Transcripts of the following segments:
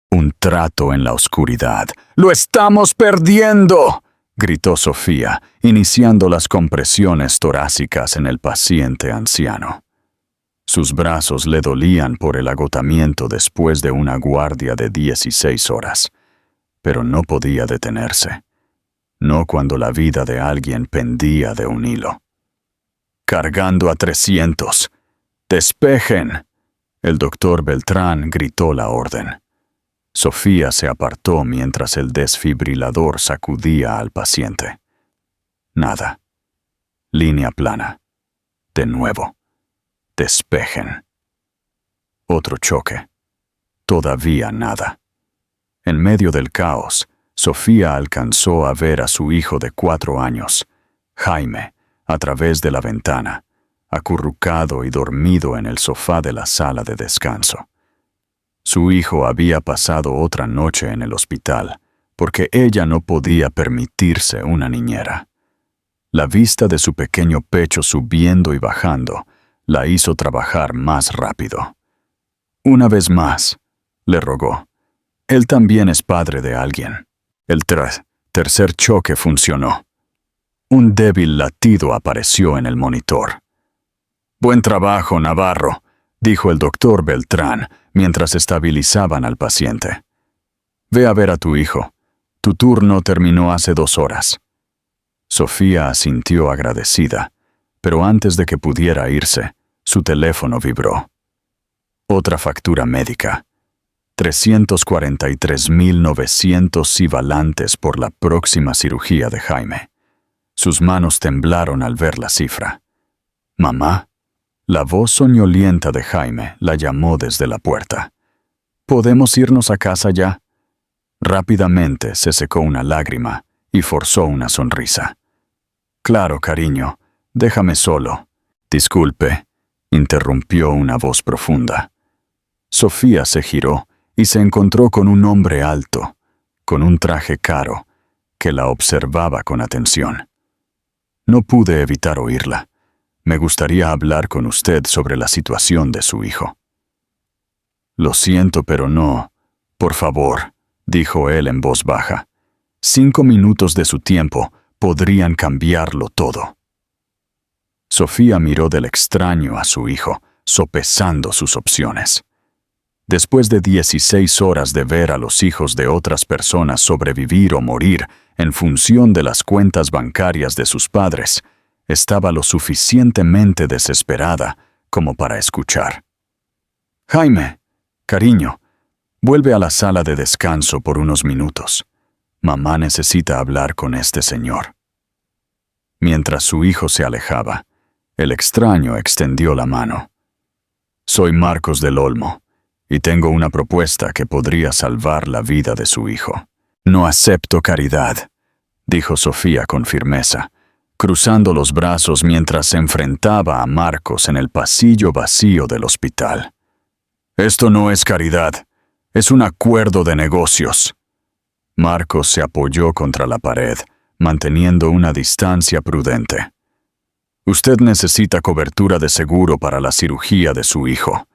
Un trato en la oscuridad. ¡Lo estamos perdiendo!, gritó Sofía, iniciando las compresiones torácicas en el paciente anciano. Sus brazos le dolían por el agotamiento después de una guardia de 16 horas, pero no podía detenerse. No cuando la vida de alguien pendía de un hilo. «Cargando a 300. ¡Despejen!», el doctor Beltrán gritó la orden. Sofía se apartó mientras el desfibrilador sacudía al paciente. Nada. Línea plana. De nuevo. Despejen. Otro choque. Todavía nada. En medio del caos, Sofía alcanzó a ver a su hijo de 4 años, Jaime, a través de la ventana, acurrucado y dormido en el sofá de la sala de descanso. Su hijo había pasado otra noche en el hospital, porque ella no podía permitirse una niñera. La vista de su pequeño pecho subiendo y bajando la hizo trabajar más rápido. «Una vez más», le rogó. «Él también es padre de alguien». El tercer choque funcionó. Un débil latido apareció en el monitor. «Buen trabajo, Navarro», dijo el doctor Beltrán mientras estabilizaban al paciente. «Ve a ver a tu hijo. Tu turno terminó hace 2 horas». Sofía asintió agradecida, pero antes de que pudiera irse, su teléfono vibró. Otra factura médica. 343.900 sivalantes por la próxima cirugía de Jaime. Sus manos temblaron al ver la cifra. «¿Mamá?». La voz soñolienta de Jaime la llamó desde la puerta. «¿Podemos irnos a casa ya?». Rápidamente se secó una lágrima y forzó una sonrisa. «Claro, cariño, déjame solo». «Disculpe», interrumpió una voz profunda. Sofía se giró y se encontró con un hombre alto, con un traje caro, que la observaba con atención. No pude evitar oírla. «Me gustaría hablar con usted sobre la situación de su hijo». «Lo siento, pero no. Por favor», dijo él en voz baja. 5 minutos de su tiempo podrían cambiarlo todo. Sofía miró del extraño a su hijo, sopesando sus opciones. Después de 16 horas de ver a los hijos de otras personas sobrevivir o morir en función de las cuentas bancarias de sus padres, estaba lo suficientemente desesperada como para escuchar. «Jaime, cariño, vuelve a la sala de descanso por unos minutos. Mamá necesita hablar con este señor». Mientras su hijo se alejaba, el extraño extendió la mano. «Soy Marcos del Olmo, y tengo una propuesta que podría salvar la vida de su hijo». «No acepto caridad», dijo Sofía con firmeza, cruzando los brazos mientras se enfrentaba a Marcos en el pasillo vacío del hospital. «Esto no es caridad, es un acuerdo de negocios». Marcos se apoyó contra la pared, manteniendo una distancia prudente. «Usted necesita cobertura de seguro para la cirugía de su hijo.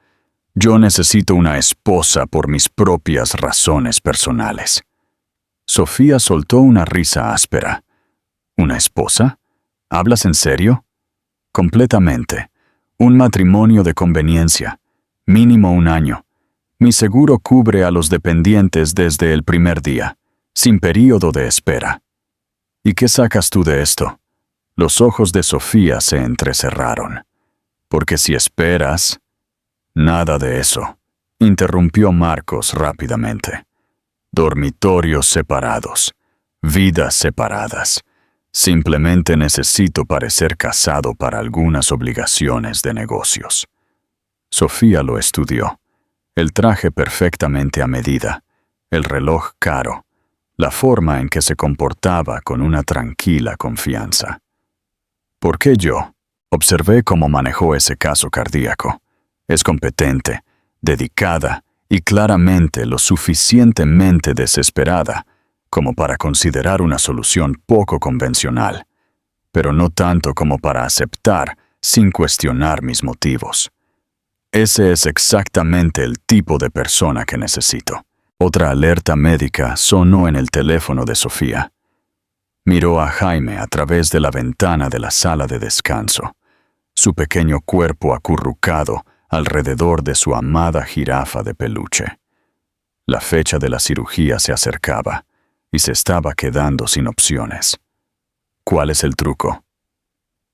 Yo necesito una esposa por mis propias razones personales». Sofía soltó una risa áspera. «¿Una esposa? ¿Hablas en serio?». «Completamente. Un matrimonio de conveniencia. Mínimo 1 año. Mi seguro cubre a los dependientes desde el primer día, sin período de espera». «¿Y qué sacas tú de esto?». Los ojos de Sofía se entrecerraron. «Porque si esperas...». «Nada de eso», interrumpió Marcos rápidamente. «Dormitorios separados, vidas separadas. Simplemente necesito parecer casado para algunas obligaciones de negocios». Sofía lo estudió. El traje perfectamente a medida, el reloj caro, la forma en que se comportaba con una tranquila confianza. «¿Por qué yo?». Observé cómo manejó ese caso cardíaco. Es competente, dedicada y claramente lo suficientemente desesperada como para considerar una solución poco convencional, pero no tanto como para aceptar sin cuestionar mis motivos. Ese es exactamente el tipo de persona que necesito. Otra alerta médica sonó en el teléfono de Sofía. Miró a Jaime a través de la ventana de la sala de descanso, su pequeño cuerpo acurrucado alrededor de su amada jirafa de peluche. La fecha de la cirugía se acercaba y se estaba quedando sin opciones. ¿Cuál es el truco?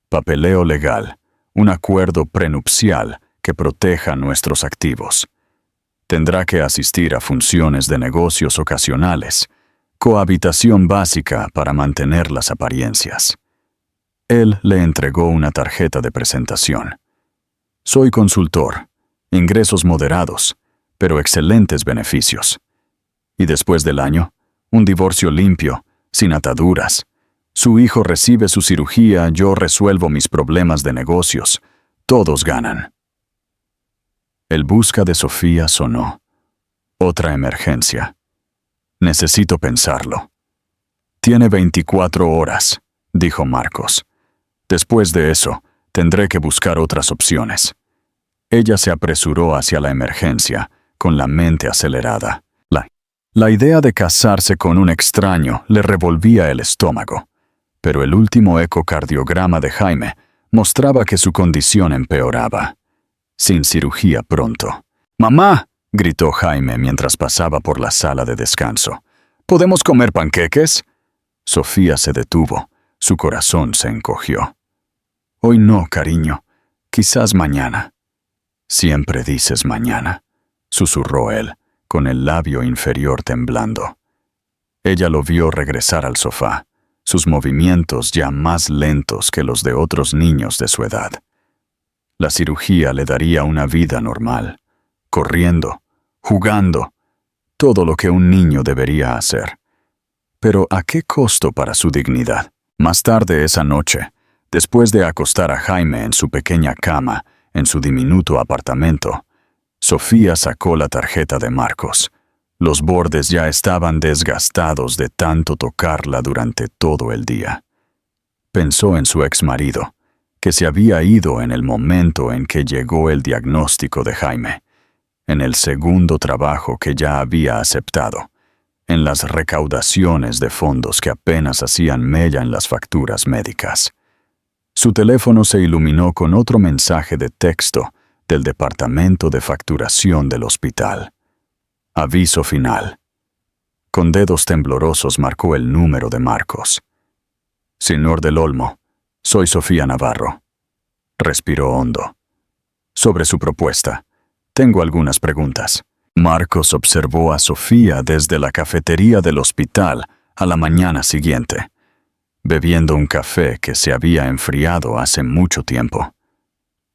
Papeleo legal, un acuerdo prenupcial que proteja nuestros activos. Tendrá que asistir a funciones de negocios ocasionales, cohabitación básica para mantener las apariencias. Él le entregó una tarjeta de presentación. Soy consultor, ingresos moderados, pero excelentes beneficios. Y después del año, un divorcio limpio, sin ataduras. Su hijo recibe su cirugía, yo resuelvo mis problemas de negocios. Todos ganan. El busca de Sofía sonó. Otra emergencia. Necesito pensarlo. Tiene 24 horas, dijo Marcos. Después de eso, tendré que buscar otras opciones. Ella se apresuró hacia la emergencia, con la mente acelerada. La idea de casarse con un extraño le revolvía el estómago, pero el último ecocardiograma de Jaime mostraba que su condición empeoraba. Sin cirugía pronto. ¡Mamá!, gritó Jaime mientras pasaba por la sala de descanso. ¿Podemos comer panqueques? Sofía se detuvo. Su corazón se encogió. Hoy no, cariño. Quizás mañana. Siempre dices mañana, susurró él, con el labio inferior temblando. Ella lo vio regresar al sofá, sus movimientos ya más lentos que los de otros niños de su edad. La cirugía le daría una vida normal, corriendo, jugando, todo lo que un niño debería hacer. Pero ¿a qué costo para su dignidad? Más tarde esa noche, después de acostar a Jaime en su pequeña cama, en su diminuto apartamento, Sofía sacó la tarjeta de Marcos. Los bordes ya estaban desgastados de tanto tocarla durante todo el día. Pensó en su exmarido, que se había ido en el momento en que llegó el diagnóstico de Jaime, en el segundo trabajo que ya había aceptado, en las recaudaciones de fondos que apenas hacían mella en las facturas médicas. Su teléfono se iluminó con otro mensaje de texto del departamento de facturación del hospital. Aviso final. Con dedos temblorosos marcó el número de Marcos. Señor del Olmo, soy Sofía Navarro. Respiró hondo. Sobre su propuesta, tengo algunas preguntas. Marcos observó a Sofía desde la cafetería del hospital a la mañana siguiente, bebiendo un café que se había enfriado hace mucho tiempo.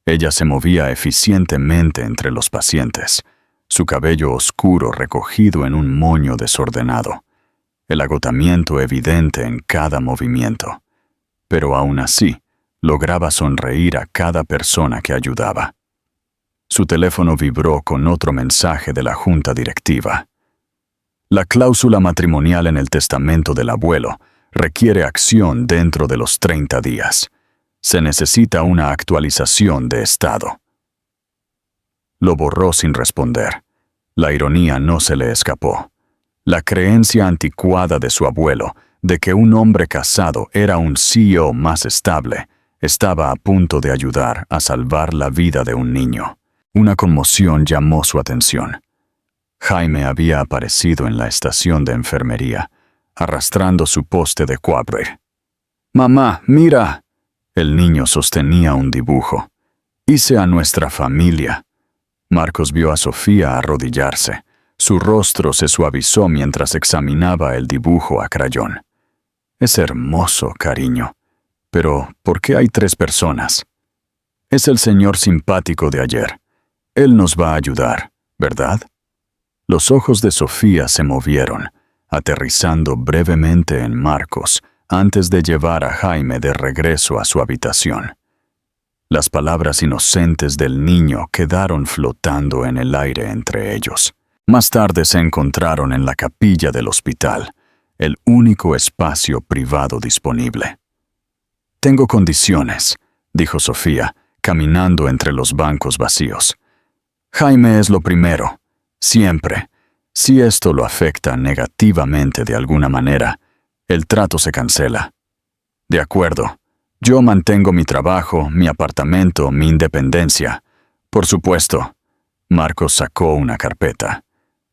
Ella se movía eficientemente entre los pacientes, su cabello oscuro recogido en un moño desordenado, el agotamiento evidente en cada movimiento, pero aún así lograba sonreír a cada persona que ayudaba. Su teléfono vibró con otro mensaje de la junta directiva. La cláusula matrimonial en el testamento del abuelo requiere acción dentro de los 30 días. Se necesita una actualización de estado. Lo borró sin responder. La ironía no se le escapó. La creencia anticuada de su abuelo de que un hombre casado era un CEO más estable estaba a punto de ayudar a salvar la vida de un niño. Una conmoción llamó su atención. Jaime había aparecido en la estación de enfermería, arrastrando su poste de cuadre. «Mamá, mira». El niño sostenía un dibujo. «Hice a nuestra familia». Marcos vio a Sofía arrodillarse. Su rostro se suavizó mientras examinaba el dibujo a crayón. «Es hermoso, cariño. Pero, ¿por qué hay 3 personas?» «Es el señor simpático de ayer. Él nos va a ayudar, ¿verdad?» Los ojos de Sofía se movieron, aterrizando brevemente en Marcos antes de llevar a Jaime de regreso a su habitación. Las palabras inocentes del niño quedaron flotando en el aire entre ellos. Más tarde se encontraron en la capilla del hospital, el único espacio privado disponible. «Tengo condiciones», dijo Sofía, caminando entre los bancos vacíos. «Jaime es lo primero. Siempre. Si esto lo afecta negativamente de alguna manera, el trato se cancela. De acuerdo. Yo mantengo mi trabajo, mi apartamento, mi independencia. Por supuesto. Marcos sacó una carpeta.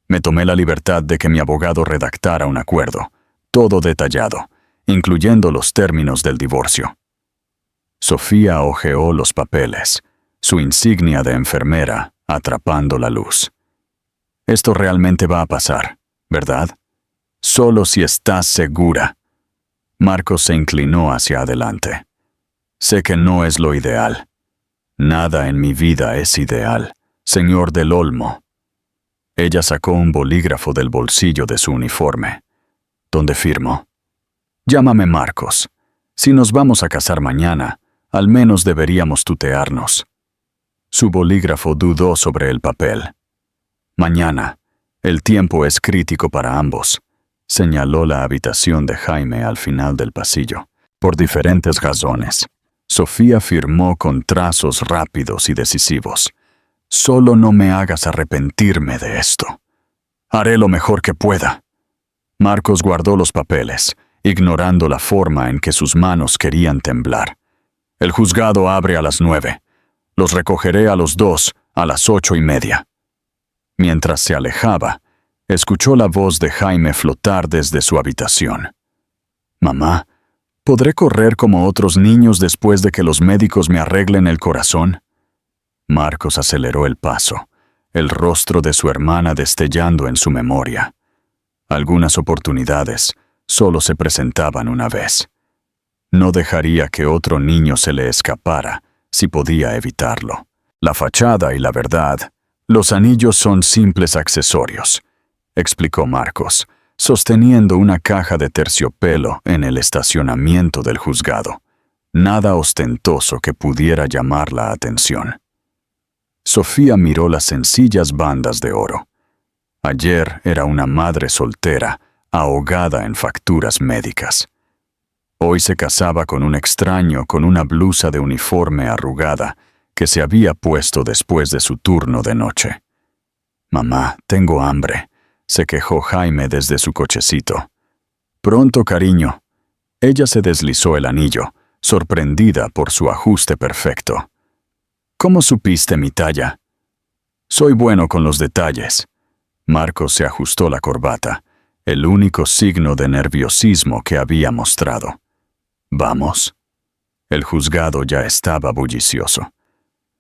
Me tomé la libertad de que mi abogado redactara un acuerdo, todo detallado, incluyendo los términos del divorcio. Sofía hojeó los papeles, su insignia de enfermera atrapando la luz. Esto realmente va a pasar, ¿verdad? Solo si estás segura. Marcos se inclinó hacia adelante. Sé que no es lo ideal. Nada en mi vida es ideal, señor del Olmo. Ella sacó un bolígrafo del bolsillo de su uniforme. ¿Dónde firmo? Llámame Marcos. Si nos vamos a casar mañana, al menos deberíamos tutearnos. Su bolígrafo dudó sobre el papel. Mañana. El tiempo es crítico para ambos. Señaló la habitación de Jaime al final del pasillo. Por diferentes razones. Sofía firmó con trazos rápidos y decisivos. Solo no me hagas arrepentirme de esto. Haré lo mejor que pueda. Marcos guardó los papeles, ignorando la forma en que sus manos querían temblar. El juzgado abre a las 9. Los recogeré a los 2, a las 8:30. Mientras se alejaba, escuchó la voz de Jaime flotar desde su habitación. Mamá, ¿podré correr como otros niños después de que los médicos me arreglen el corazón? Marcos aceleró el paso, el rostro de su hermana destellando en su memoria. Algunas oportunidades solo se presentaban una vez. No dejaría que otro niño se le escapara si podía evitarlo. La fachada y la verdad, los anillos son simples accesorios, explicó Marcos, sosteniendo una caja de terciopelo en el estacionamiento del juzgado. Nada ostentoso que pudiera llamar la atención. Sofía miró las sencillas bandas de oro. Ayer era una madre soltera, ahogada en facturas médicas. Hoy se casaba con un extraño con una blusa de uniforme arrugada que se había puesto después de su turno de noche. Mamá, tengo hambre, se quejó Jaime desde su cochecito. Pronto, cariño. Ella se deslizó el anillo, sorprendida por su ajuste perfecto. ¿Cómo supiste mi talla? Soy bueno con los detalles. Marcos se ajustó la corbata, el único signo de nerviosismo que había mostrado. ¿Vamos? El juzgado ya estaba bullicioso.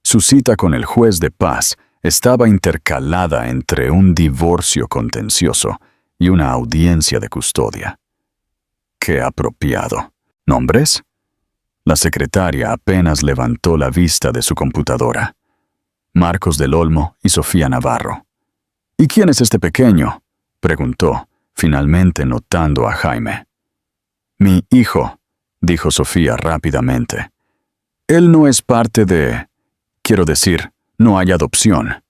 Su cita con el juez de paz estaba intercalada entre un divorcio contencioso y una audiencia de custodia. ¡Qué apropiado! ¿Nombres? La secretaria apenas levantó la vista de su computadora. Marcos del Olmo y Sofía Navarro. ¿Y quién es este pequeño?, preguntó, finalmente notando a Jaime. Mi hijo, dijo Sofía rápidamente. Él no es parte de... Quiero decir, no hay adopción.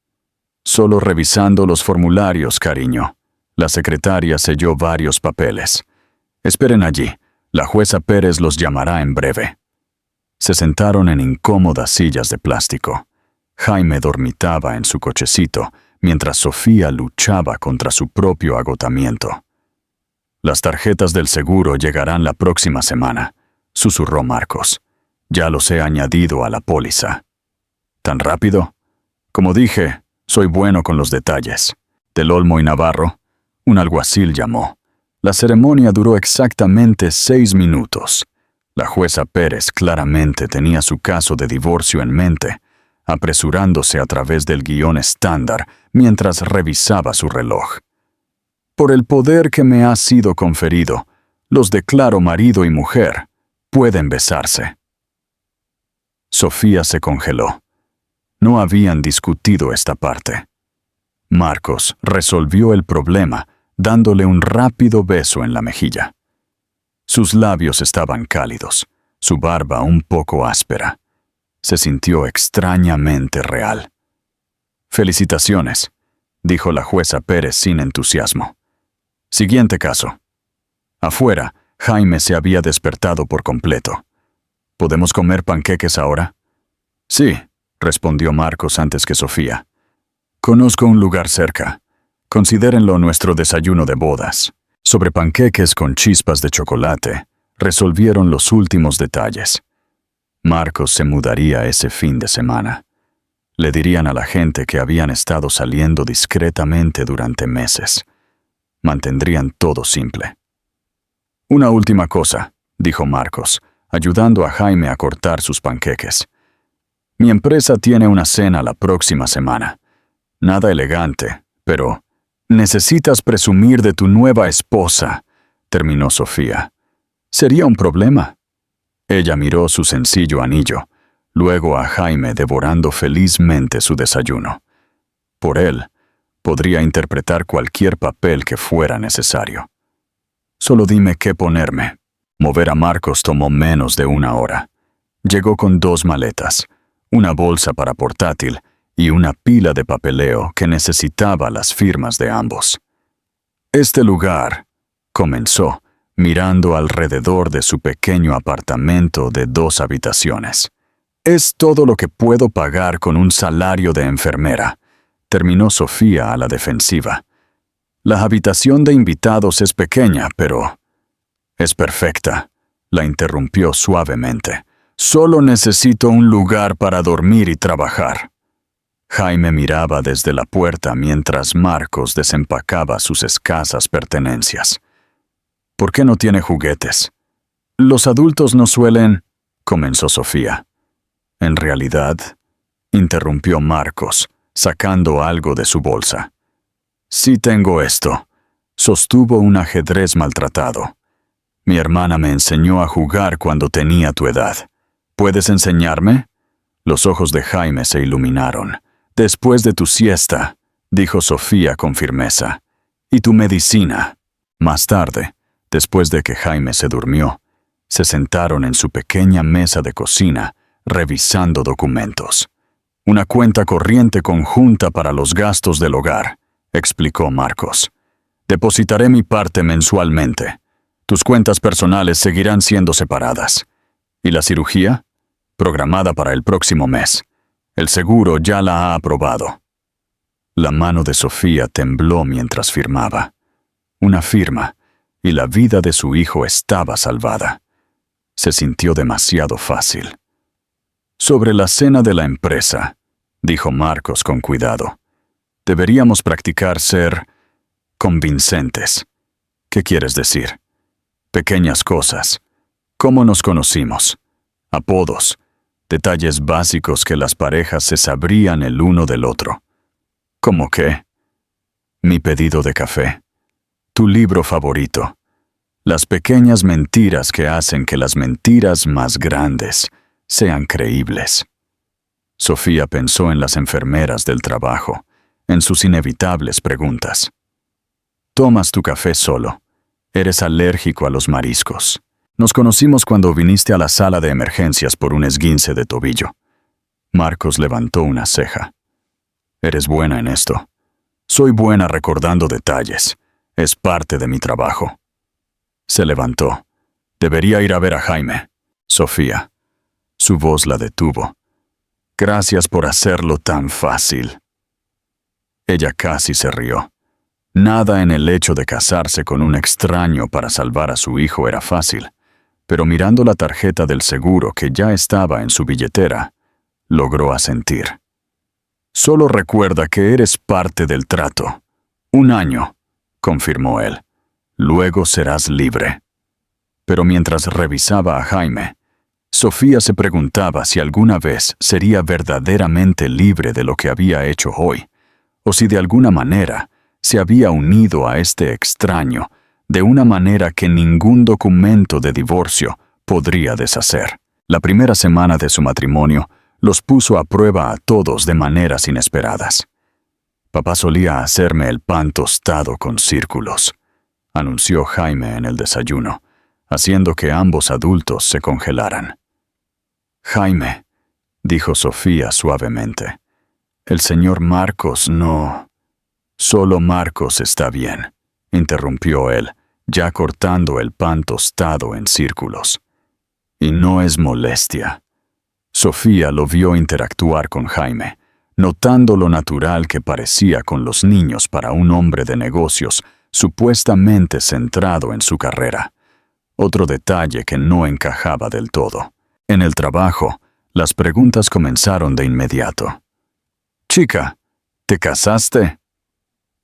Solo revisando los formularios, cariño. La secretaria selló varios papeles. Esperen allí. La jueza Pérez los llamará en breve. Se sentaron en incómodas sillas de plástico. Jaime dormitaba en su cochecito, mientras Sofía luchaba contra su propio agotamiento. Las tarjetas del seguro llegarán la próxima semana, susurró Marcos. Ya los he añadido a la póliza. ¿Tan rápido? Como dije, soy bueno con los detalles. Del Olmo y Navarro, un alguacil llamó. La ceremonia duró exactamente 6 minutos. La jueza Pérez claramente tenía su caso de divorcio en mente, apresurándose a través del guión estándar mientras revisaba su reloj. Por el poder que me ha sido conferido, los declaro marido y mujer. Pueden besarse. Sofía se congeló. No habían discutido esta parte. Marcos resolvió el problema dándole un rápido beso en la mejilla. Sus labios estaban cálidos, su barba un poco áspera. Se sintió extrañamente real. Felicitaciones, dijo la jueza Pérez sin entusiasmo. Siguiente caso. Afuera, Jaime se había despertado por completo. ¿Podemos comer panqueques ahora? Sí, respondió Marcos antes que Sofía. Conozco un lugar cerca. Considérenlo nuestro desayuno de bodas. Sobre panqueques con chispas de chocolate, resolvieron los últimos detalles. Marcos se mudaría ese fin de semana. Le dirían a la gente que habían estado saliendo discretamente durante meses. Mantendrían todo simple. Una última cosa, dijo Marcos, ayudando a Jaime a cortar sus panqueques. Mi empresa tiene una cena la próxima semana. Nada elegante, pero necesitas presumir de tu nueva esposa, terminó Sofía. ¿Sería un problema? Ella miró su sencillo anillo, luego a Jaime devorando felizmente su desayuno. Por él, podría interpretar cualquier papel que fuera necesario. Solo dime qué ponerme. Mover a Marcos tomó menos de 1 hora. Llegó con 2 maletas, una bolsa para portátil y una pila de papeleo que necesitaba las firmas de ambos. Este lugar, comenzó, mirando alrededor de su pequeño apartamento de 2 habitaciones. Es todo lo que puedo pagar con un salario de enfermera, terminó Sofía a la defensiva. La habitación de invitados es pequeña, pero... Es perfecta, la interrumpió suavemente. Solo necesito un lugar para dormir y trabajar. Jaime miraba desde la puerta mientras Marcos desempacaba sus escasas pertenencias. ¿Por qué no tiene juguetes? Los adultos no suelen... comenzó Sofía. En realidad, interrumpió Marcos, sacando algo de su bolsa. Sí tengo esto. Sostuvo un ajedrez maltratado. Mi hermana me enseñó a jugar cuando tenía tu edad. ¿Puedes enseñarme? Los ojos de Jaime se iluminaron. Después de tu siesta, dijo Sofía con firmeza. ¿Y tu medicina? Más tarde, después de que Jaime se durmió, se sentaron en su pequeña mesa de cocina, revisando documentos. Una cuenta corriente conjunta para los gastos del hogar, explicó Marcos. Depositaré mi parte mensualmente. Tus cuentas personales seguirán siendo separadas. ¿Y la cirugía? Programada para el próximo mes. El seguro ya la ha aprobado. La mano de Sofía tembló mientras firmaba. Una firma, y la vida de su hijo estaba salvada. Se sintió demasiado fácil. Sobre la cena de la empresa, dijo Marcos con cuidado. Deberíamos practicar ser convincentes. ¿Qué quieres decir? Pequeñas cosas. ¿Cómo nos conocimos? Apodos. Detalles básicos que las parejas se sabrían el uno del otro. ¿Cómo qué? Mi pedido de café. Tu libro favorito. Las pequeñas mentiras que hacen que las mentiras más grandes sean creíbles. Sofía pensó en las enfermeras del trabajo, en sus inevitables preguntas. Tomas tu café solo. Eres alérgico a los mariscos. Nos conocimos cuando viniste a la sala de emergencias por un esguince de tobillo. Marcos levantó una ceja. Eres buena en esto. Soy buena recordando detalles. Es parte de mi trabajo. Se levantó. Debería ir a ver a Jaime. Sofía. Su voz la detuvo. Gracias por hacerlo tan fácil. Ella casi se rió. Nada en el hecho de casarse con un extraño para salvar a su hijo era fácil, pero mirando la tarjeta del seguro que ya estaba en su billetera, logró asentir. Solo recuerda que eres parte del trato. 1 año, confirmó él. Luego serás libre. Pero mientras revisaba a Jaime, Sofía se preguntaba si alguna vez sería verdaderamente libre de lo que había hecho hoy, o si de alguna manera se había unido a este extraño de una manera que ningún documento de divorcio podría deshacer. La primera semana de su matrimonio los puso a prueba a todos de maneras inesperadas. Papá solía hacerme el pan tostado con círculos, anunció Jaime en el desayuno, haciendo que ambos adultos se congelaran. Jaime, dijo Sofía suavemente, el señor Marcos no... Solo Marcos está bien, interrumpió él, ya cortando el pan tostado en círculos. Y no es molestia. Sofía lo vio interactuar con Jaime, notando lo natural que parecía con los niños para un hombre de negocios supuestamente centrado en su carrera. Otro detalle que no encajaba del todo. En el trabajo, las preguntas comenzaron de inmediato. «Chica, ¿te casaste?»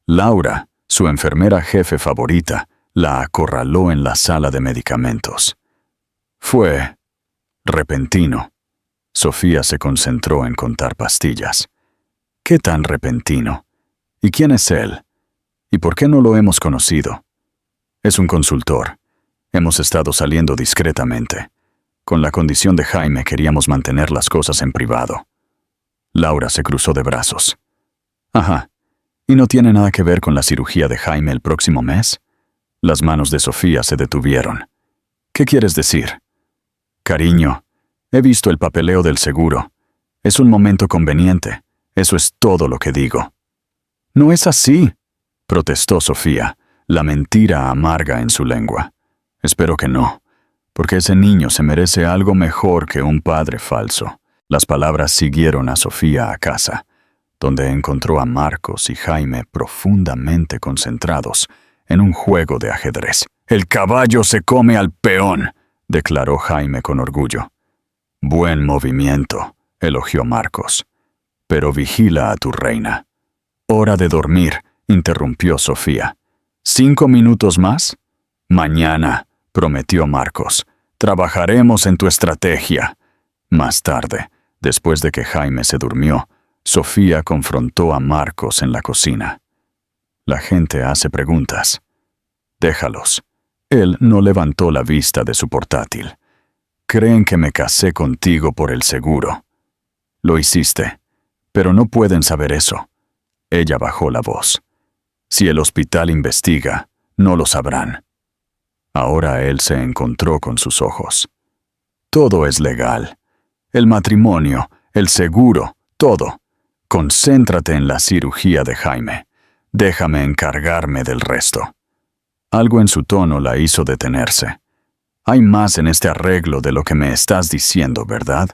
Laura, su enfermera jefe favorita, la acorraló en la sala de medicamentos. Fue repentino. Sofía se concentró en contar pastillas. ¿Qué tan repentino? ¿Y quién es él? ¿Y por qué no lo hemos conocido? Es un consultor. Hemos estado saliendo discretamente. Con la condición de Jaime queríamos mantener las cosas en privado. Laura se cruzó de brazos. Ajá. ¿Y no tiene nada que ver con la cirugía de Jaime el próximo mes? Las manos de Sofía se detuvieron. ¿Qué quieres decir? Cariño, he visto el papeleo del seguro. Es un momento conveniente. Eso es todo lo que digo. No es así, protestó Sofía, la mentira amarga en su lengua. Espero que no, porque ese niño se merece algo mejor que un padre falso. Las palabras siguieron a Sofía a casa, donde encontró a Marcos y Jaime profundamente concentrados en un juego de ajedrez. «El caballo se come al peón», declaró Jaime con orgullo. «Buen movimiento», elogió Marcos. «Pero vigila a tu reina». «Hora de dormir», interrumpió Sofía. «¿5 minutos más?» «Mañana», prometió Marcos. «Trabajaremos en tu estrategia». Más tarde, después de que Jaime se durmió, Sofía confrontó a Marcos en la cocina. «La gente hace preguntas». «Déjalos». Él no levantó la vista de su portátil. «Creen que me casé contigo por el seguro». «Lo hiciste, pero no pueden saber eso». Ella bajó la voz. «Si el hospital investiga, no lo sabrán». Ahora él se encontró con sus ojos. «Todo es legal. El matrimonio, el seguro, todo. Concéntrate en la cirugía de Jaime. Déjame encargarme del resto». Algo en su tono la hizo detenerse. «Hay más en este arreglo de lo que me estás diciendo, ¿verdad?»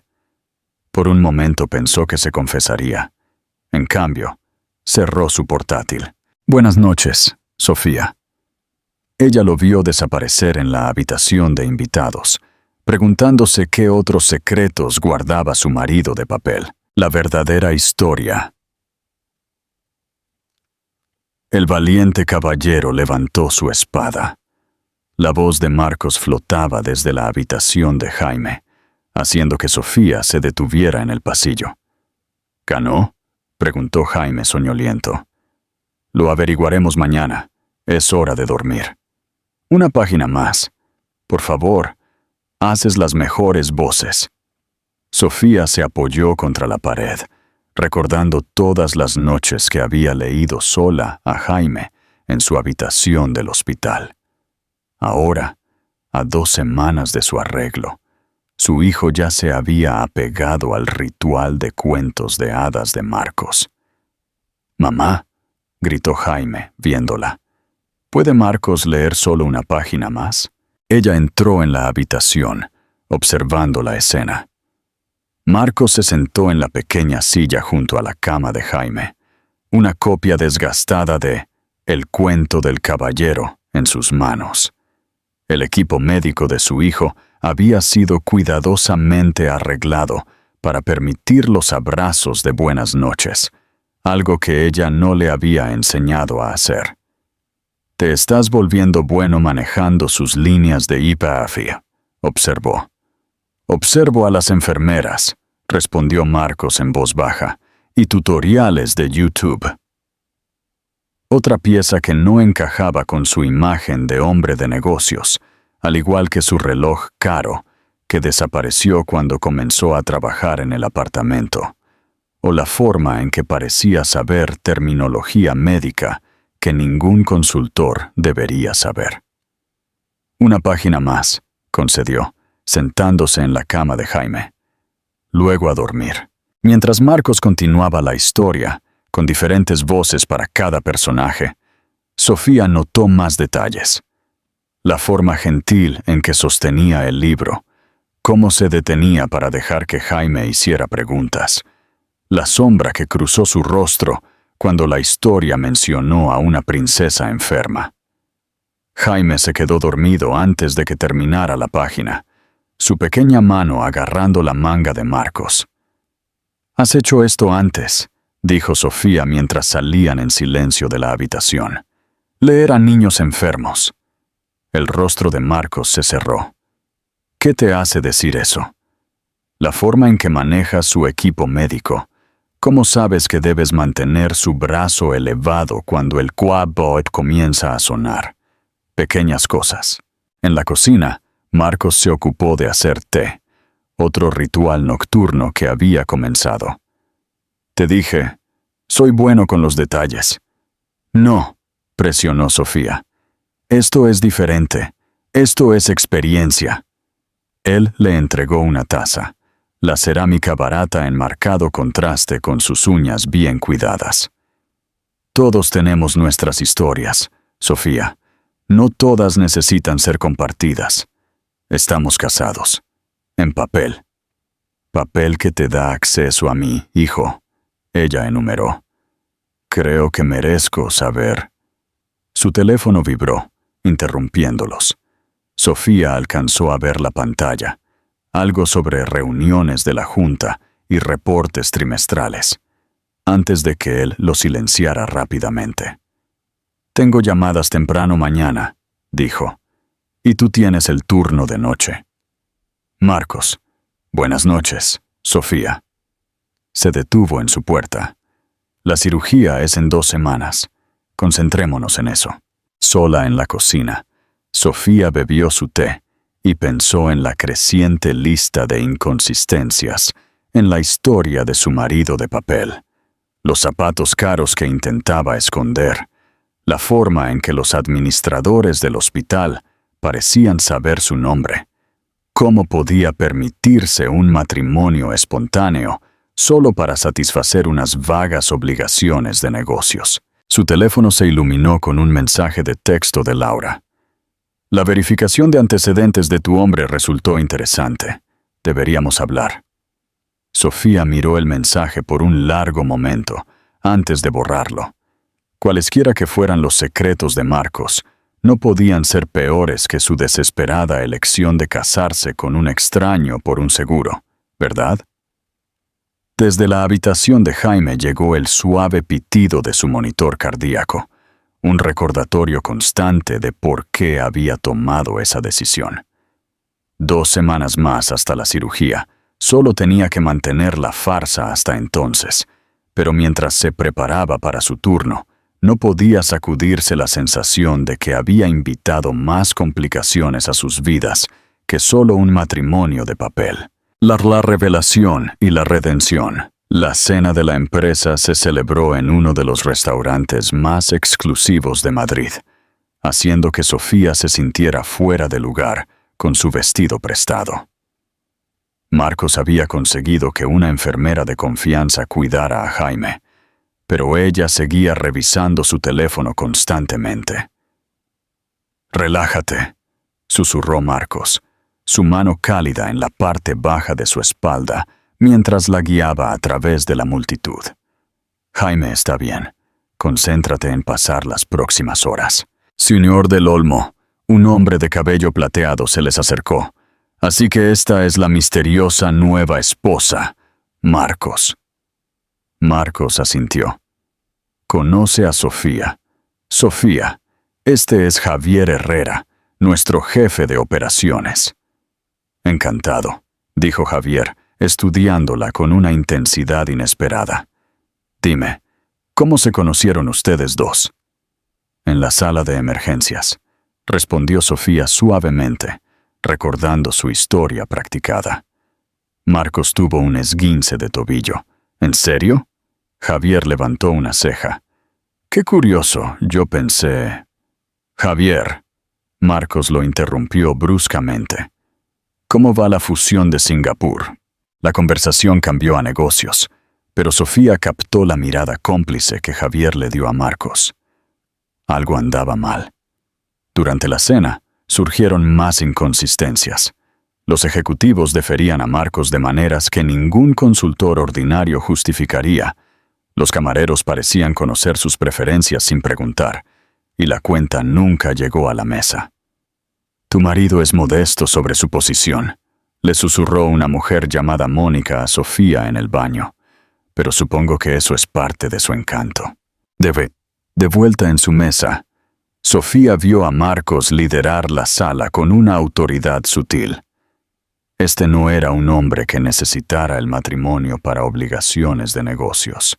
Por un momento pensó que se confesaría. En cambio, cerró su portátil. «Buenas noches, Sofía». Ella lo vio desaparecer en la habitación de invitados, preguntándose qué otros secretos guardaba su marido de papel. La verdadera historia. El valiente caballero levantó su espada. La voz de Marcos flotaba desde la habitación de Jaime, haciendo que Sofía se detuviera en el pasillo. «¿Ganó?», preguntó Jaime soñoliento. «Lo averiguaremos mañana. Es hora de dormir». «Una página más. Por favor, haces las mejores voces». Sofía se apoyó contra la pared, recordando todas las noches que había leído sola a Jaime en su habitación del hospital. Ahora, a 2 semanas de su arreglo, su hijo ya se había apegado al ritual de cuentos de hadas de Marcos. «Mamá», gritó Jaime, viéndola. «¿Puede Marcos leer solo una página más?» Ella entró en la habitación, observando la escena. Marcos se sentó en la pequeña silla junto a la cama de Jaime, una copia desgastada de El cuento del caballero en sus manos. El equipo médico de su hijo había sido cuidadosamente arreglado para permitir los abrazos de buenas noches, algo que ella no le había enseñado a hacer. «Te estás volviendo bueno manejando sus líneas de hiperafia», observó. «Observo a las enfermeras», respondió Marcos en voz baja, «y tutoriales de YouTube». Otra pieza que no encajaba con su imagen de hombre de negocios, al igual que su reloj caro, que desapareció cuando comenzó a trabajar en el apartamento, o la forma en que parecía saber terminología médica que ningún consultor debería saber. «Una página más», concedió, sentándose en la cama de Jaime. «Luego a dormir». Mientras Marcos continuaba la historia, con diferentes voces para cada personaje, Sofía notó más detalles. La forma gentil en que sostenía el libro, cómo se detenía para dejar que Jaime hiciera preguntas, la sombra que cruzó su rostro cuando la historia mencionó a una princesa enferma. Jaime se quedó dormido antes de que terminara la página, su pequeña mano agarrando la manga de Marcos. «Has hecho esto antes», dijo Sofía mientras salían en silencio de la habitación. «Leer a niños enfermos». El rostro de Marcos se cerró. «¿Qué te hace decir eso?» «La forma en que manejas su equipo médico. ¿Cómo sabes que debes mantener su brazo elevado cuando el quad-bot comienza a sonar? Pequeñas cosas». En la cocina, Marcos se ocupó de hacer té, otro ritual nocturno que había comenzado. «Te dije, soy bueno con los detalles». «No», presionó Sofía. «Esto es diferente. Esto es experiencia». Él le entregó una taza, la cerámica barata en marcado contraste con sus uñas bien cuidadas. «Todos tenemos nuestras historias, Sofía. No todas necesitan ser compartidas. Estamos casados. En papel. Papel que te da acceso a mí, hijo», ella enumeró. «Creo que merezco saber». Su teléfono vibró, interrumpiéndolos. Sofía alcanzó a ver la pantalla, algo sobre reuniones de la Junta y reportes trimestrales, antes de que él lo silenciara rápidamente. «Tengo llamadas temprano mañana», dijo, «y tú tienes el turno de noche». «Marcos, buenas noches, Sofía». Se detuvo en su puerta. «La cirugía es en 2 semanas. Concentrémonos en eso». Sola en la cocina, Sofía bebió su té y pensó en la creciente lista de inconsistencias en la historia de su marido de papel, los zapatos caros que intentaba esconder, la forma en que los administradores del hospital parecían saber su nombre. ¿Cómo podía permitirse un matrimonio espontáneo solo para satisfacer unas vagas obligaciones de negocios? Su teléfono se iluminó con un mensaje de texto de Laura. «La verificación de antecedentes de tu hombre resultó interesante. Deberíamos hablar». Sofía miró el mensaje por un largo momento, antes de borrarlo. Cualesquiera que fueran los secretos de Marcos, no podían ser peores que su desesperada elección de casarse con un extraño por un seguro, ¿verdad? Desde la habitación de Jaime llegó el suave pitido de su monitor cardíaco, un recordatorio constante de por qué había tomado esa decisión. 2 semanas más hasta la cirugía. Solo tenía que mantener la farsa hasta entonces, pero mientras se preparaba para su turno, no podía sacudirse la sensación de que había invitado más complicaciones a sus vidas que solo un matrimonio de papel. La revelación y la redención. La cena de la empresa se celebró en uno de los restaurantes más exclusivos de Madrid, haciendo que Sofía se sintiera fuera de lugar con su vestido prestado. Marcos había conseguido que una enfermera de confianza cuidara a Jaime, pero ella seguía revisando su teléfono constantemente. «Relájate», susurró Marcos, su mano cálida en la parte baja de su espalda mientras la guiaba a través de la multitud. «Jaime está bien. Concéntrate en pasar las próximas horas». «Señor del Olmo», un hombre de cabello plateado se les acercó. «Así que esta es la misteriosa nueva esposa, Marcos». Marcos asintió. «Conoce a Sofía. Sofía, este es Javier Herrera, nuestro jefe de operaciones». «Encantado», dijo Javier, estudiándola con una intensidad inesperada. «Dime, ¿cómo se conocieron ustedes dos?» «En la sala de emergencias», respondió Sofía suavemente, recordando su historia practicada. Marcos tuvo un esguince de tobillo. «¿En serio?» Javier levantó una ceja. «Qué curioso, yo pensé...» «Javier», Marcos lo interrumpió bruscamente. «¿Cómo va la fusión de Singapur?» La conversación cambió a negocios, pero Sofía captó la mirada cómplice que Javier le dio a Marcos. Algo andaba mal. Durante la cena, surgieron más inconsistencias. Los ejecutivos deferían a Marcos de maneras que ningún consultor ordinario justificaría. Los camareros parecían conocer sus preferencias sin preguntar, y la cuenta nunca llegó a la mesa. «Tu marido es modesto sobre su posición», le susurró una mujer llamada Mónica a Sofía en el baño, «pero supongo que eso es parte de su encanto». De vuelta en su mesa, Sofía vio a Marcos liderar la sala con una autoridad sutil. Este no era un hombre que necesitara el matrimonio para obligaciones de negocios.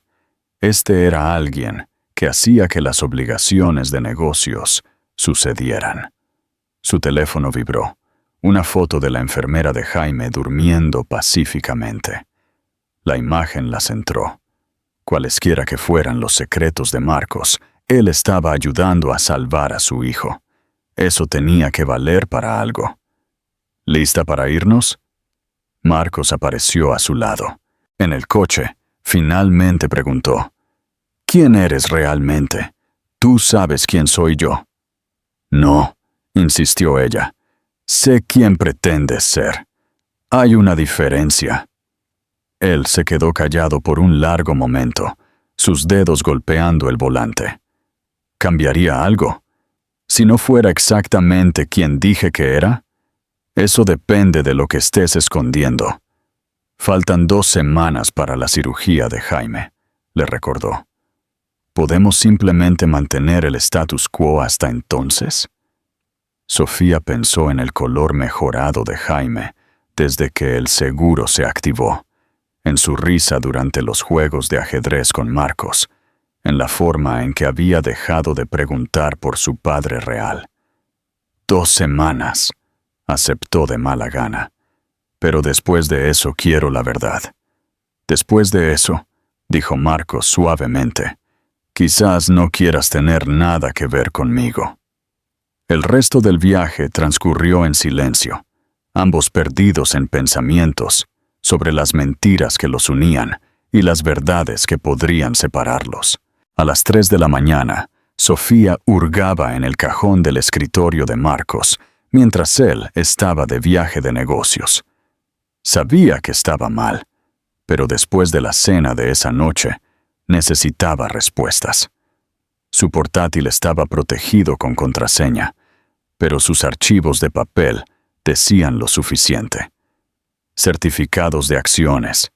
Este era alguien que hacía que las obligaciones de negocios sucedieran. Su teléfono vibró. Una foto de la enfermera de Jaime durmiendo pacíficamente. La imagen la centró. Cualesquiera que fueran los secretos de Marcos, él estaba ayudando a salvar a su hijo. Eso tenía que valer para algo. ¿Lista para irnos? Marcos apareció a su lado. En el coche, finalmente preguntó: «¿Quién eres realmente? Tú sabes quién soy yo». «No», insistió ella. «Sé quién pretendes ser. Hay una diferencia». Él se quedó callado por un largo momento, sus dedos golpeando el volante. ¿Cambiaría algo? Si no fuera exactamente quien dije que era. Eso depende de lo que estés escondiendo. Faltan 2 semanas para la cirugía de Jaime, le recordó. ¿Podemos simplemente mantener el status quo hasta entonces? Sofía pensó en el color mejorado de Jaime desde que el seguro se activó, en su risa durante los juegos de ajedrez con Marcos, en la forma en que había dejado de preguntar por su padre real. 2 semanas, aceptó de mala gana. Pero después de eso quiero la verdad. Después de eso, dijo Marcos suavemente, quizás no quieras tener nada que ver conmigo. El resto del viaje transcurrió en silencio, ambos perdidos en pensamientos sobre las mentiras que los unían y las verdades que podrían separarlos. A las 3 de la mañana, Sofía hurgaba en el cajón del escritorio de Marcos, mientras él estaba de viaje de negocios. Sabía que estaba mal, pero después de la cena de esa noche, necesitaba respuestas. Su portátil estaba protegido con contraseña, pero sus archivos de papel decían lo suficiente. Certificados de acciones,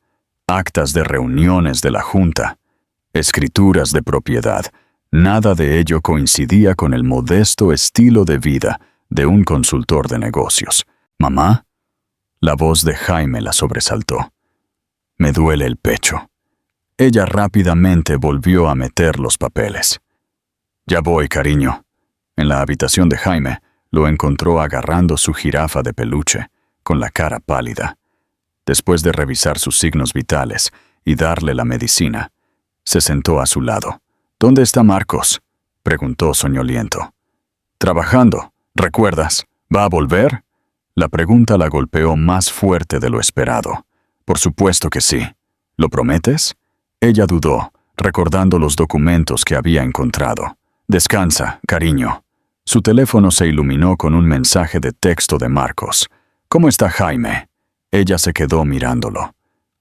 actas de reuniones de la Junta, escrituras de propiedad, nada de ello coincidía con el modesto estilo de vida de un consultor de negocios. «¿Mamá?» La voz de Jaime la sobresaltó. «Me duele el pecho». Ella rápidamente volvió a meter los papeles. «Ya voy, cariño». En la habitación de Jaime, lo encontró agarrando su jirafa de peluche, con la cara pálida. Después de revisar sus signos vitales y darle la medicina, se sentó a su lado. «¿Dónde está Marcos?», preguntó soñoliento. «Trabajando. ¿Recuerdas? ¿Va a volver?» La pregunta la golpeó más fuerte de lo esperado. «Por supuesto que sí. ¿Lo prometes?» Ella dudó, recordando los documentos que había encontrado. «Descansa, cariño». Su teléfono se iluminó con un mensaje de texto de Marcos. «¿Cómo está Jaime?» Ella se quedó mirándolo.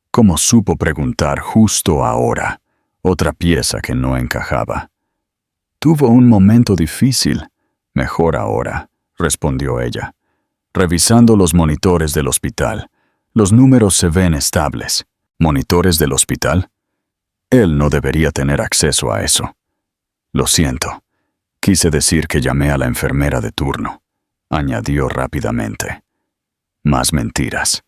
¿Cómo supo preguntar justo ahora? Otra pieza que no encajaba. «Tuvo un momento difícil. Mejor ahora», respondió ella. «Revisando los monitores del hospital. Los números se ven estables». ¿Monitores del hospital? Él no debería tener acceso a eso. «Lo siento. Quise decir que llamé a la enfermera de turno», añadió rápidamente. Más mentiras.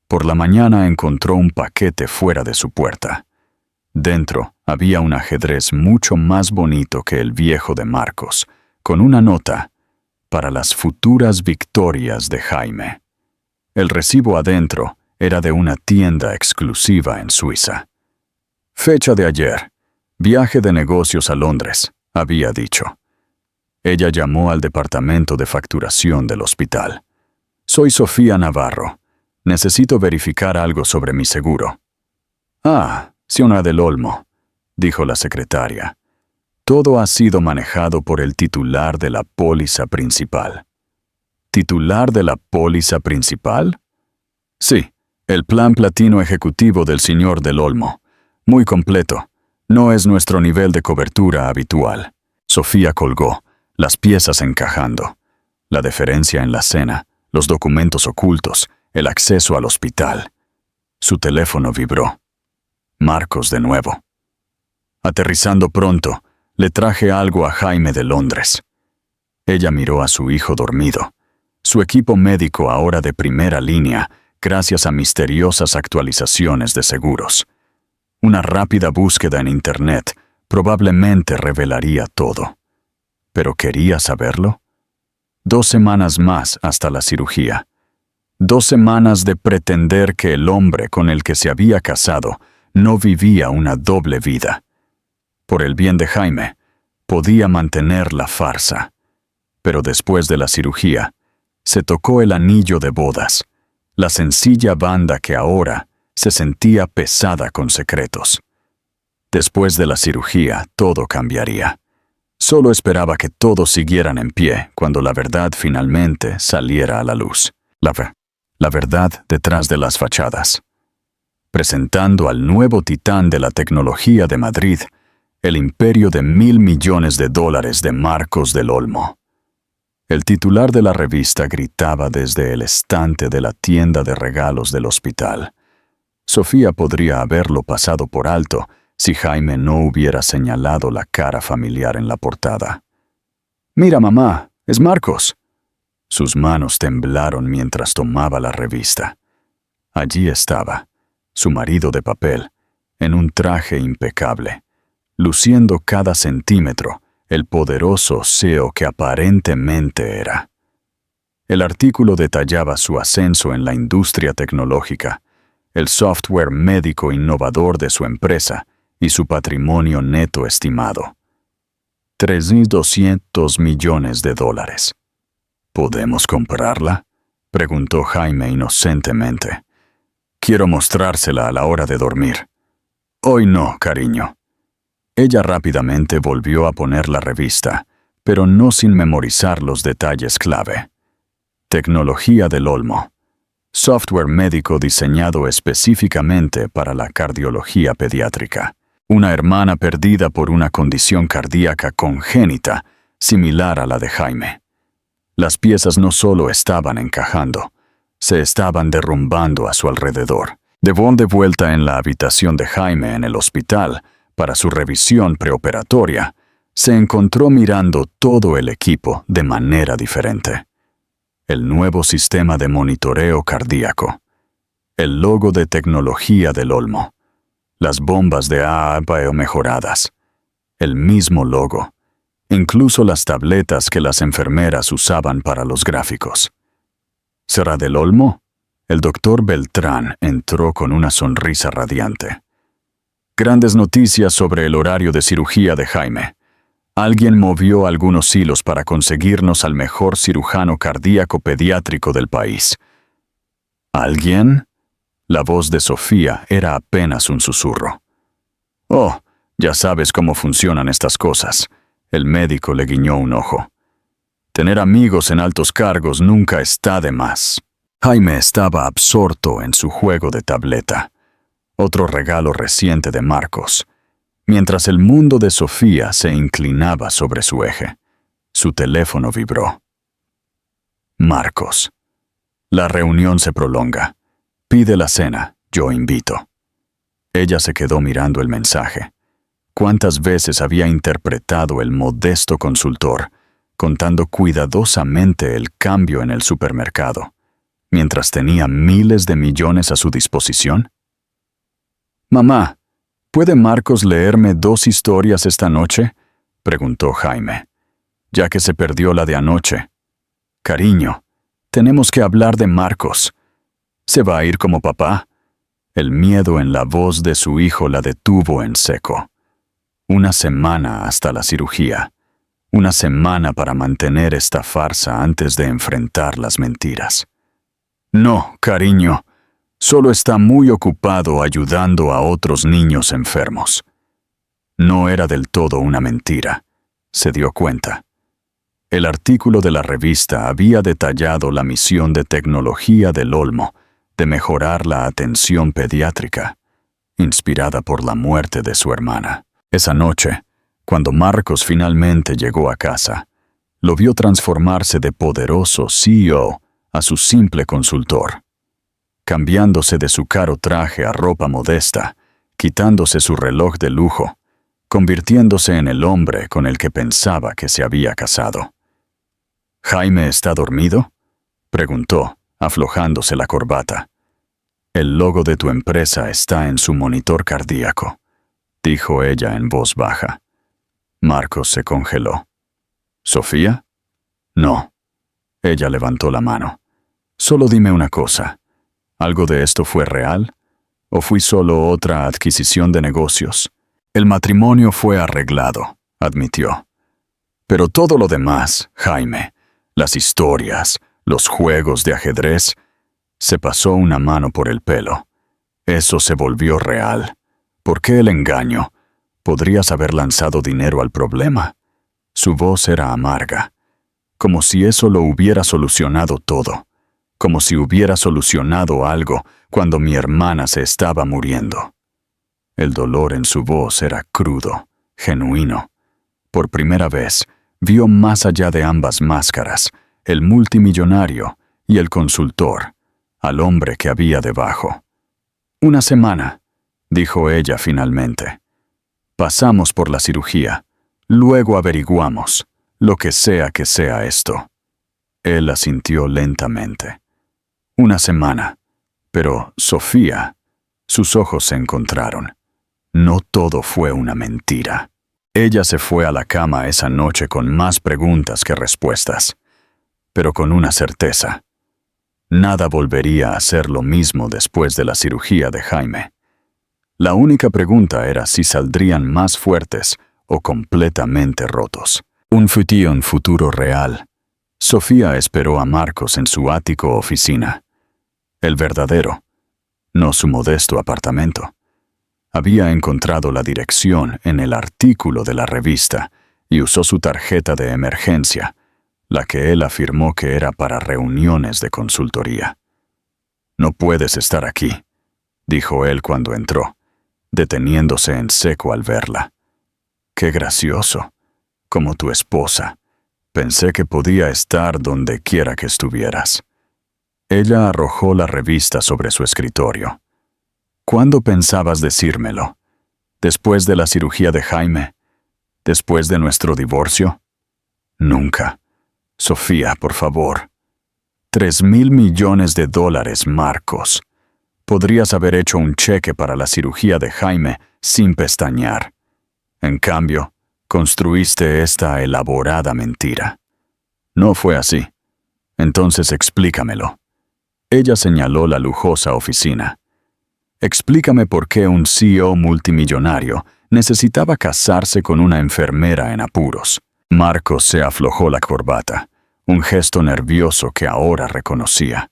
Por la mañana encontró un paquete fuera de su puerta. Dentro había un ajedrez mucho más bonito que el viejo de Marcos, con una nota: «Para las futuras victorias de Jaime». El recibo adentro era de una tienda exclusiva en Suiza. «Fecha de ayer. Viaje de negocios a Londres», había dicho. Ella llamó al departamento de facturación del hospital. «Soy Sofía Navarro. Necesito verificar algo sobre mi seguro». «Ah, Siona del Olmo», dijo la secretaria. «Todo ha sido manejado por el titular de la póliza principal». ¿Titular de la póliza principal? Sí, el plan platino ejecutivo del señor del Olmo. Muy completo. No es nuestro nivel de cobertura habitual. Sofía colgó, las piezas encajando. La deferencia en la cena, los documentos ocultos, el acceso al hospital. Su teléfono vibró. Marcos de nuevo. Aterrizando pronto, le traje algo a Jaime de Londres. Ella miró a su hijo dormido. Su equipo médico ahora de primera línea, gracias a misteriosas actualizaciones de seguros. Una rápida búsqueda en Internet probablemente revelaría todo. ¿Pero quería saberlo? 2 semanas más hasta la cirugía. 2 semanas de pretender que el hombre con el que se había casado no vivía una doble vida. Por el bien de Jaime, podía mantener la farsa. Pero después de la cirugía, se tocó el anillo de bodas, la sencilla banda que ahora se sentía pesada con secretos. Después de la cirugía, todo cambiaría. Solo esperaba que todos siguieran en pie cuando la verdad finalmente saliera a la luz. La verdad detrás de las fachadas. Presentando al nuevo titán de la tecnología de Madrid, el imperio de $1.000 millones de Marcos del Olmo. El titular de la revista gritaba desde el estante de la tienda de regalos del hospital. Sofía podría haberlo pasado por alto si Jaime no hubiera señalado la cara familiar en la portada. «Mira, mamá, es Marcos». Sus manos temblaron mientras tomaba la revista. Allí estaba, su marido de papel, en un traje impecable, luciendo cada centímetro el poderoso CEO que aparentemente era. El artículo detallaba su ascenso en la industria tecnológica, el software médico innovador de su empresa y su patrimonio neto estimado. $3.200 millones. ¿Podemos comprarla?, preguntó Jaime inocentemente. Quiero mostrársela a la hora de dormir. Hoy no, cariño. Ella rápidamente volvió a poner la revista, pero no sin memorizar los detalles clave. Tecnología del Olmo. Software médico diseñado específicamente para la cardiología pediátrica. Una hermana perdida por una condición cardíaca congénita, similar a la de Jaime. Las piezas no solo estaban encajando, se estaban derrumbando a su alrededor. De vuelta en la habitación de Jaime en el hospital, para su revisión preoperatoria, se encontró mirando todo el equipo de manera diferente. El nuevo sistema de monitoreo cardíaco, el logo de tecnología del Olmo, las bombas de AAPO mejoradas, el mismo logo, incluso las tabletas que las enfermeras usaban para los gráficos. ¿Será del Olmo? El doctor Beltrán entró con una sonrisa radiante. Grandes noticias sobre el horario de cirugía de Jaime. Alguien movió algunos hilos para conseguirnos al mejor cirujano cardíaco pediátrico del país. ¿Alguien? La voz de Sofía era apenas un susurro. Oh, ya sabes cómo funcionan estas cosas. El médico le guiñó un ojo. Tener amigos en altos cargos nunca está de más. Jaime estaba absorto en su juego de tableta, otro regalo reciente de Marcos, mientras el mundo de Sofía se inclinaba sobre su eje. Su teléfono vibró. Marcos. La reunión se prolonga. Pide la cena, yo invito. Ella se quedó mirando el mensaje. ¿Cuántas veces había interpretado el modesto consultor, contando cuidadosamente el cambio en el supermercado, mientras tenía miles de millones a su disposición? «Mamá, ¿puede Marcos leerme 2 historias esta noche?», preguntó Jaime, ya que se perdió la de anoche. «Cariño, tenemos que hablar de Marcos. ¿Se va a ir como papá?». El miedo en la voz de su hijo la detuvo en seco. 1 semana hasta la cirugía. 1 semana para mantener esta farsa antes de enfrentar las mentiras. «No, cariño. Solo está muy ocupado ayudando a otros niños enfermos». No era del todo una mentira. Se dio cuenta. El artículo de la revista había detallado la misión de tecnología del Olmo de mejorar la atención pediátrica, inspirada por la muerte de su hermana. Esa noche, cuando Marcos finalmente llegó a casa, lo vio transformarse de poderoso CEO a su simple consultor, cambiándose de su caro traje a ropa modesta, quitándose su reloj de lujo, convirtiéndose en el hombre con el que pensaba que se había casado. ¿Jaime está dormido?, preguntó, aflojándose la corbata. El logo de tu empresa está en su monitor cardíaco, dijo ella en voz baja. Marcos se congeló. ¿Sofía? No. Ella levantó la mano. Solo dime una cosa. ¿Algo de esto fue real? ¿O fui solo otra adquisición de negocios? El matrimonio fue arreglado, admitió. Pero todo lo demás, Jaime, las historias, los juegos de ajedrez, se pasó una mano por el pelo. Eso se volvió real. ¿Por qué el engaño? ¿Podrías haber lanzado dinero al problema? Su voz era amarga, como si eso lo hubiera solucionado todo, como si hubiera solucionado algo cuando mi hermana se estaba muriendo. El dolor en su voz era crudo, genuino. Por primera vez, vio más allá de ambas máscaras, el multimillonario y el consultor, al hombre que había debajo. «Una semana», dijo ella finalmente. «Pasamos por la cirugía. Luego averiguamos, lo que sea esto». Él asintió lentamente. «Una semana. Pero, Sofía», sus ojos se encontraron. No todo fue una mentira. Ella se fue a la cama esa noche con más preguntas que respuestas, pero con una certeza. Nada volvería a ser lo mismo después de la cirugía de Jaime. La única pregunta era si saldrían más fuertes o completamente rotos. Un futuro real. Sofía esperó a Marcos en su ático oficina. El verdadero, no su modesto apartamento. Había encontrado la dirección en el artículo de la revista y usó su tarjeta de emergencia, la que él afirmó que era para reuniones de consultoría. «No puedes estar aquí», dijo él cuando entró, deteniéndose en seco al verla. «Qué gracioso, como tu esposa. Pensé que podía estar donde quiera que estuvieras». Ella arrojó la revista sobre su escritorio. «¿Cuándo pensabas decírmelo? ¿Después de la cirugía de Jaime? ¿Después de nuestro divorcio?» «Nunca. Sofía, por favor. $3,000 millones, Marcos. Podrías haber hecho un cheque para la cirugía de Jaime sin pestañear. En cambio, construiste esta elaborada mentira. No fue así. Entonces explícamelo». Ella señaló la lujosa oficina. «Explícame por qué un CEO multimillonario necesitaba casarse con una enfermera en apuros». Marcos se aflojó la corbata, un gesto nervioso que ahora reconocía.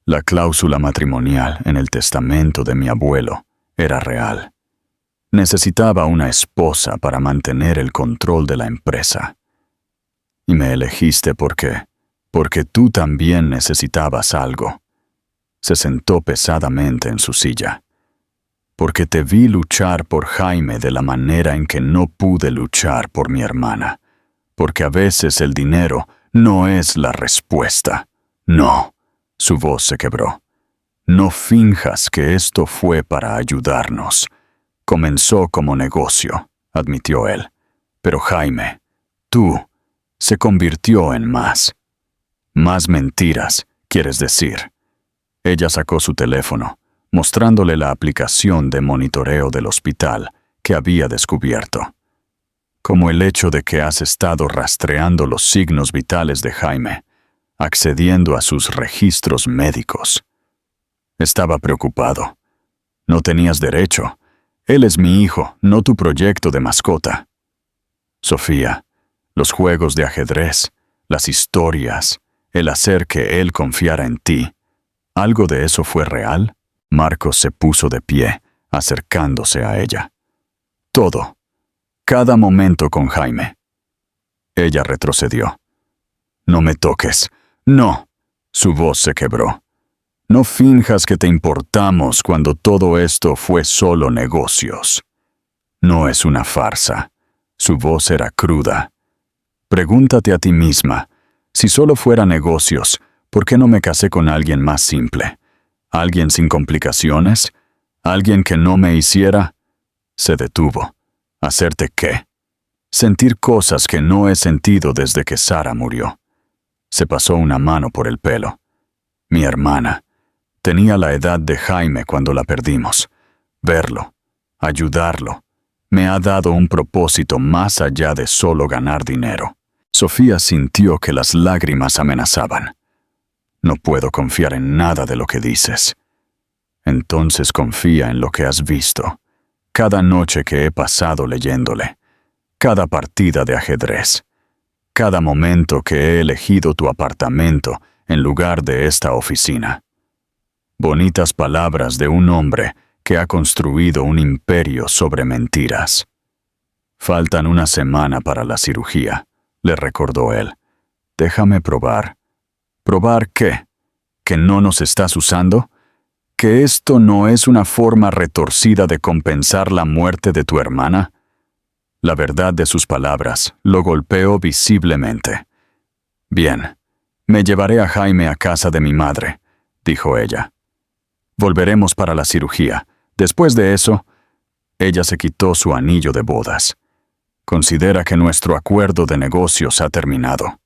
La cláusula matrimonial en el testamento de mi abuelo era real. Necesitaba una esposa para mantener el control de la empresa. Y me elegiste porque tú también necesitabas algo. Se sentó pesadamente en su silla. Porque te vi luchar por Jaime de la manera en que no pude luchar por mi hermana. Porque a veces el dinero no es la respuesta. No, su voz se quebró. No finjas que esto fue para ayudarnos. Comenzó como negocio, admitió él. Pero Jaime, tú, se convirtió en más. Más mentiras, quieres decir. Ella sacó su teléfono, mostrándole la aplicación de monitoreo del hospital que había descubierto. Como el hecho de que has estado rastreando los signos vitales de Jaime, accediendo a sus registros médicos. Estaba preocupado. No tenías derecho. Él es mi hijo, no tu proyecto de mascota. Sofía, los juegos de ajedrez, las historias, el hacer que él confiara en ti, ¿algo de eso fue real? Marcos se puso de pie, acercándose a ella. Todo. Cada momento con Jaime. Ella retrocedió. «No me toques. No». Su voz se quebró. «No finjas que te importamos cuando todo esto fue solo negocios. No es una farsa». Su voz era cruda. «Pregúntate a ti misma, si solo fuera negocios, ¿por qué no me casé con alguien más simple? ¿Alguien sin complicaciones? ¿Alguien que no me hiciera?» Se detuvo. ¿Hacerte qué? Sentir cosas que no he sentido desde que Sara murió. Se pasó una mano por el pelo. Mi hermana. Tenía la edad de Jaime cuando la perdimos. Verlo, ayudarlo, me ha dado un propósito más allá de solo ganar dinero. Sofía sintió que las lágrimas amenazaban. No puedo confiar en nada de lo que dices. Entonces confía en lo que has visto. Cada noche que he pasado leyéndole. Cada partida de ajedrez. Cada momento que he elegido tu apartamento en lugar de esta oficina. Bonitas palabras de un hombre que ha construido un imperio sobre mentiras. Faltan una semana para la cirugía, le recordó él. Déjame probar. ¿Probar qué? ¿Que no nos estás usando? ¿Que esto no es una forma retorcida de compensar la muerte de tu hermana? La verdad de sus palabras lo golpeó visiblemente. Bien, me llevaré a Jaime a casa de mi madre, dijo ella. Volveremos para la cirugía. Después de eso, ella se quitó su anillo de bodas. Considera que nuestro acuerdo de negocios ha terminado.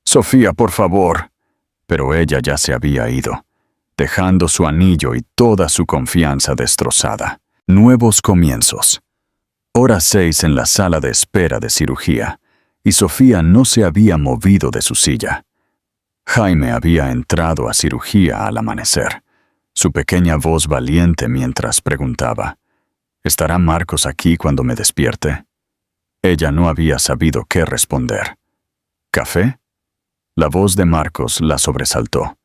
Sofía, por favor. Pero ella ya se había ido, dejando su anillo y toda su confianza destrozada. Nuevos comienzos. Hora 6 en la sala de espera de cirugía, y Sofía no se había movido de su silla. Jaime había entrado a cirugía al amanecer, su pequeña voz valiente mientras preguntaba, ¿estará Marcos aquí cuando me despierte? Ella no había sabido qué responder. ¿Café? La voz de Marcos la sobresaltó.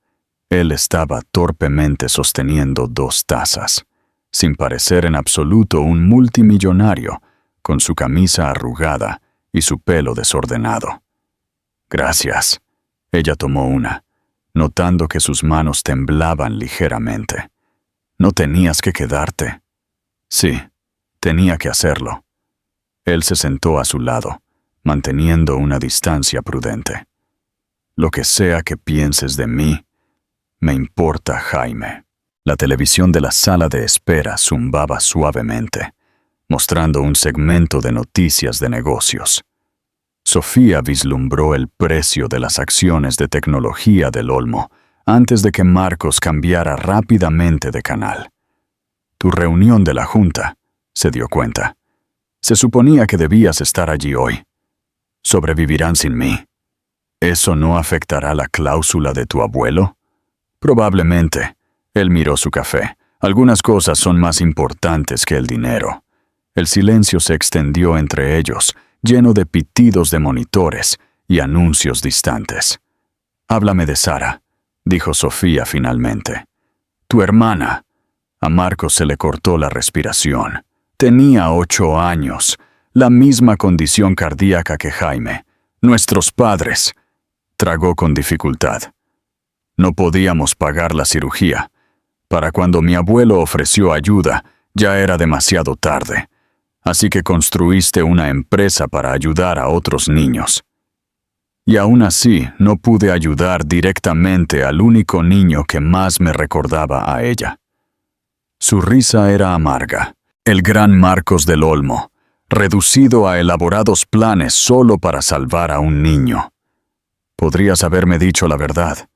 Él estaba torpemente sosteniendo 2 tazas, sin parecer en absoluto un multimillonario, con su camisa arrugada y su pelo desordenado. Gracias. Ella tomó una, notando que sus manos temblaban ligeramente. ¿No tenías que quedarte? Sí, tenía que hacerlo. Él se sentó a su lado, manteniendo una distancia prudente. Lo que sea que pienses de mí, me importa, Jaime. La televisión de la sala de espera zumbaba suavemente, mostrando un segmento de noticias de negocios. Sofía vislumbró el precio de las acciones de tecnología del Olmo antes de que Marcos cambiara rápidamente de canal. Tu reunión de la junta, se dio cuenta. Se suponía que debías estar allí hoy. ¿Sobrevivirán sin mí? ¿Eso no afectará la cláusula de tu abuelo? Probablemente. Él miró su café. Algunas cosas son más importantes que el dinero. El silencio se extendió entre ellos, lleno de pitidos de monitores y anuncios distantes. Háblame de Sara, dijo Sofía finalmente. Tu hermana. A Marcos se le cortó la respiración. Tenía 8 años, la misma condición cardíaca que Jaime. Nuestros padres. Tragó con dificultad. No podíamos pagar la cirugía. Para cuando mi abuelo ofreció ayuda, ya era demasiado tarde. Así que construiste una empresa para ayudar a otros niños. Y aún así, no pude ayudar directamente al único niño que más me recordaba a ella. Su risa era amarga. El gran Marcos del Olmo, reducido a elaborados planes solo para salvar a un niño. Podrías haberme dicho la verdad.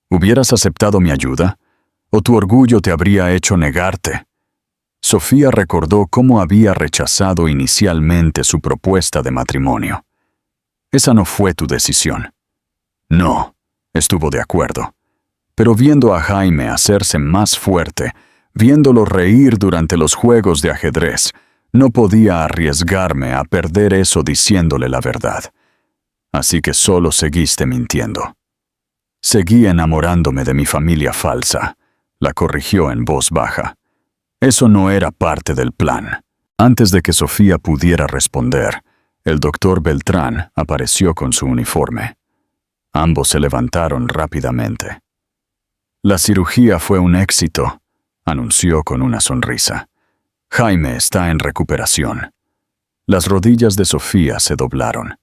¿Hubieras aceptado mi ayuda? ¿O tu orgullo te habría hecho negarte? Sofía recordó cómo había rechazado inicialmente su propuesta de matrimonio. Esa no fue tu decisión. No, estuvo de acuerdo. Pero viendo a Jaime hacerse más fuerte, viéndolo reír durante los juegos de ajedrez, no podía arriesgarme a perder eso diciéndole la verdad. Así que solo seguiste mintiendo. Seguí enamorándome de mi familia falsa, la corrigió en voz baja. Eso no era parte del plan. Antes de que Sofía pudiera responder, El doctor Beltrán apareció con su uniforme. Ambos se levantaron rápidamente. La cirugía fue un éxito, anunció con una sonrisa. Jaime está en recuperación. Las rodillas de Sofía se doblaron.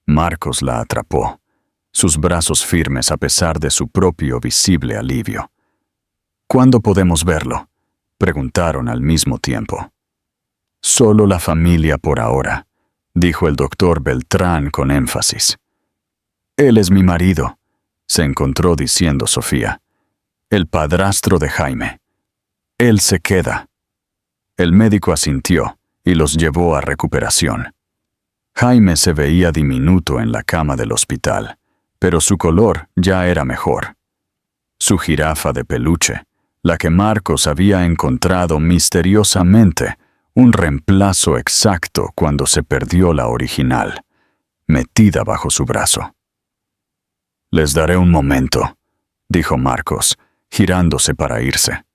Marcos la atrapó, sus brazos firmes a pesar de su propio visible alivio. ¿Cuándo podemos verlo?, preguntaron al mismo tiempo. Solo la familia por ahora, dijo el doctor Beltrán con énfasis. Él es mi marido, se encontró diciendo Sofía. El padrastro de Jaime. Él se queda. El médico asintió y los llevó a recuperación. Jaime se veía diminuto en la cama del hospital, pero su color ya era mejor. Su jirafa de peluche, la que Marcos había encontrado misteriosamente, un reemplazo exacto cuando se perdió la original, metida bajo su brazo. Les daré un momento, dijo Marcos, girándose para irse.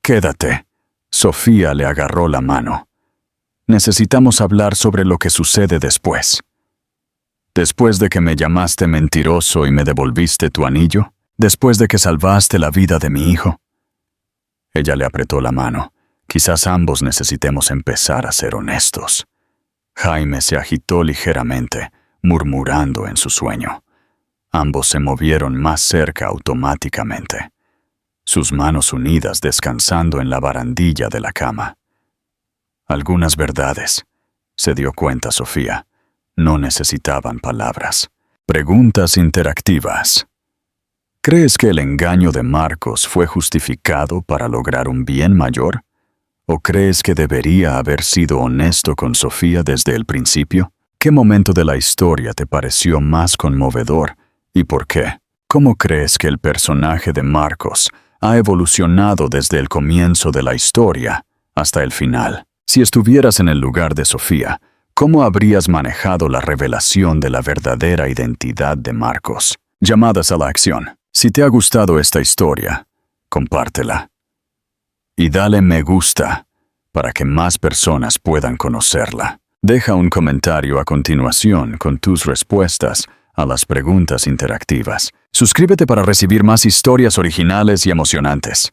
Quédate. Sofía le agarró la mano. Necesitamos hablar sobre lo que sucede después. Después de que me llamaste mentiroso y me devolviste tu anillo, después de que salvaste la vida de mi hijo. Ella le apretó la mano. Quizás ambos necesitemos empezar a ser honestos. Jaime se agitó ligeramente, murmurando en su sueño. Ambos se movieron más cerca automáticamente, sus manos unidas descansando en la barandilla de la cama. Algunas verdades, se dio cuenta Sofía, no necesitaban palabras. Preguntas interactivas. ¿Crees que el engaño de Marcos fue justificado para lograr un bien mayor? ¿O crees que debería haber sido honesto con Sofía desde el principio? ¿Qué momento de la historia te pareció más conmovedor y por qué? ¿Cómo crees que el personaje de Marcos ha evolucionado desde el comienzo de la historia hasta el final? Si estuvieras en el lugar de Sofía, ¿cómo habrías manejado la revelación de la verdadera identidad de Marcos? Llamadas a la acción. Si te ha gustado esta historia, compártela. Y dale me gusta para que más personas puedan conocerla. Deja un comentario a continuación con tus respuestas a las preguntas interactivas. Suscríbete para recibir más historias originales y emocionantes.